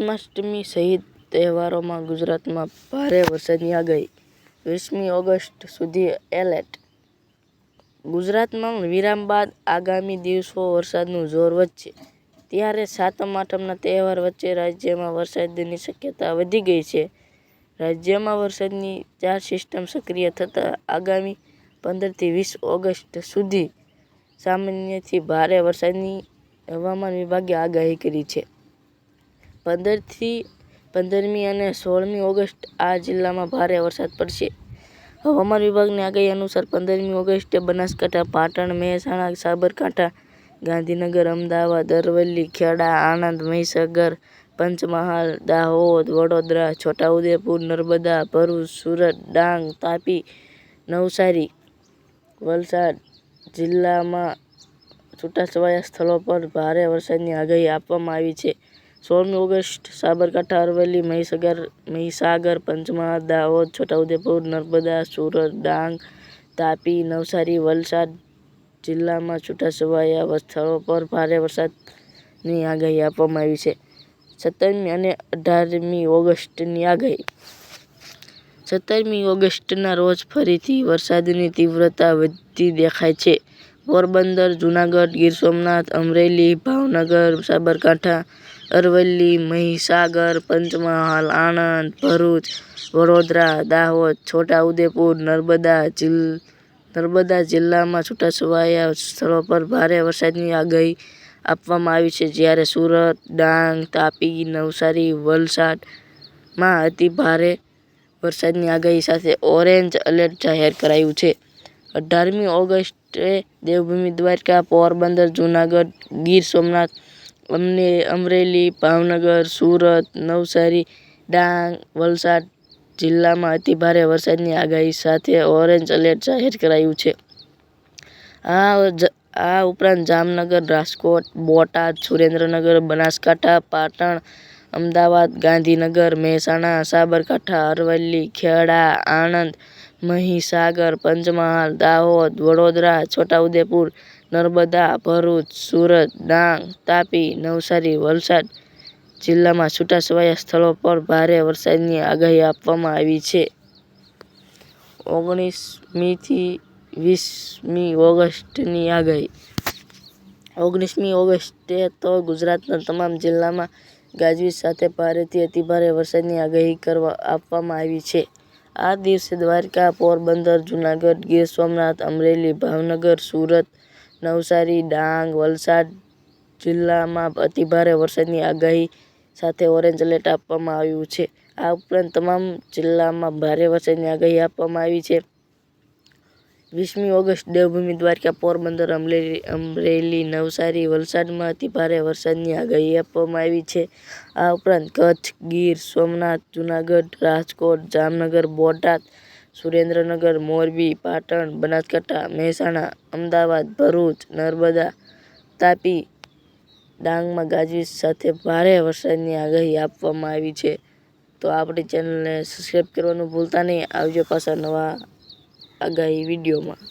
જન્માષ્ટમી સહિત તહેવારોમાં ગુજરાતમાં ભારે વરસાદની આગાહી, 20મી ઓગસ્ટ સુધી એલર્ટ. ગુજરાતમાં વિરામ બાદ આગામી દિવસો વરસાદનું જોર વધશે. ત્યારે સાતમ-આઠમના તહેવાર વચ્ચે રાજ્યમાં વરસાદની શક્યતા વધી ગઈ છે. રાજ્યમાં વરસાદની 4 સિસ્ટમ સક્રિય થતાં આગામી 15 થી 20 ઓગસ્ટ સુધી સામાન્યથી ભારે વરસાદની હવામાન વિભાગે આગાહી કરી છે. 15મી અને 16મી ઓગસ્ટ આ જિલ્લામાં ભારે વરસાદ પડશે. હવામાન વિભાગની આગાહી અનુસાર 15મી ઓગસ્ટે બનાસકાંઠા, પાટણ, મહેસાણા, સાબરકાંઠા, ગાંધીનગર, અમદાવાદ, અરવલ્લી, ખેડા, આણંદ, મહીસાગર, પંચમહાલ, દાહોદ, વડોદરા, છોટાઉદેપુર, નર્મદા, ભરૂચ, સુરત, ડાંગ, તાપી, નવસારી, વલસાડ જિલ્લામાં છૂટાછવાયા સ્થળો પર ભારે વરસાદની આગાહી આપવામાં આવી છે. 16મી ઓગસ્ટ સાબરકાંઠા, અરવલ્લી, મહીસાગર, પંચમહાલ, દાહોદ, છોટાઉદેપુર, નર્મદા, સુરત, ડાંગ, તાપી, નવસારી, વલસાડ જિલ્લામાં છૂટાછવાયા સ્થળો પર ભારે વરસાદની આગાહી આપવામાં આવી છે. 17મી અને 18મી ઓગસ્ટની આગાહી. 17મી ઓગસ્ટના રોજ ફરીથી વરસાદની તીવ્રતા વધતી દેખાય છે. પોરબંદર, જૂનાગઢ, ગીર સોમનાથ, અમરેલી, ભાવનગર, સાબરકાંઠા, અરવલ્લી, મહીસાગર, પંચમહાલ, આણંદ, ભરૂચ, વડોદરા, દાહોદ, છોટાઉદેપુર, નર્મદા જિલ્લામાં છૂટાછવાયા સ્થળો પર ભારે વરસાદની આગાહી આપવામાં આવી છે. જ્યારે સુરત, ડાંગ, તાપી, નવસારી, વલસાડમાં અતિભારે વરસાદની આગાહી સાથે ઓરેન્જ એલર્ટ જાહેર કરાયું છે. 18મી ઓગસ્ટે દેવભૂમિ દ્વારકા, પોરબંદર, જૂનાગઢ, ગીર સોમનાથ, અમરેલી, ભાવનગર, સુરત, નવસારી, ડાંગ, વલસાડ જિલ્લામાં અતિભારે વરસાદની આગાહી સાથે ઓરેન્જ એલર્ટ જાહેર કરાયું છે. આ ઉપરાંત જામનગર, રાજકોટ, બોટાદ, સુરેન્દ્રનગર, બનાસકાંઠા, પાટણ, અમદાવાદ, ગાંધીનગર, મહેસાણા, સાબરકાંઠા, અરવલ્લી, ખેડા, આણંદ, મહીસાગર, પંચમહાલ, દાહોદ, વડોદરા, છોટાઉદેપુર, નર્મદા, ભરૂચ, સુરત, ડાંગ, તાપી, નવસારી, વલસાડ જિલ્લામાં છૂટાછવાયા સ્થળો પર ભારે વરસાદની આગાહી આપવામાં આવી છે. 19મી થી 20મી ઓગસ્ટની આગાહી. 19મી ઓગસ્ટે તો ગુજરાતના તમામ જિલ્લામાં ગાજવીજ સાથે ભારેથી અતિભારે વરસાદની આગાહી આપવામાં આવી છે. આ દિવસે દ્વારકા, પોરબંદર, જૂનાગઢ, ગીર સોમનાથ, અમરેલી, ભાવનગર, સુરત, નવસારી, ડાંગ, વલસાડ જિલ્લામાં અતિભારે વરસાદની આગાહી સાથે ઓરેન્જ એલર્ટ આપવામાં આવ્યું છે. આ ઉપરાંત તમામ જિલ્લામાં ભારે વરસાદની આગાહી આપવામાં આવી છે. 20મી ઓગસ્ટ દેવભૂમિ દ્વારકા, પોરબંદર, અમરેલી, નવસારી, વલસાડમાં અતિભારે વરસાદની આગાહી આપવામાં આવી છે. આ ઉપરાંત કચ્છ, ગીર સોમનાથ, જૂનાગઢ, રાજકોટ, જામનગર, બોટાદ, સુરેન્દ્રનગર, મોરબી, પાટણ, બનાસકાંઠા, મહેસાણા, અમદાવાદ, ભરૂચ, નર્મદા, તાપી, ડાંગમાં ગાજવીજ સાથે ભારે વરસાદની આગાહી આપવામાં આવી છે. તો આપણી ચેનલને સબસ્ક્રાઈબ કરવાનું ભૂલતા નહીં. આવજો પાછા નવા આગાહી વિડીયોમાં.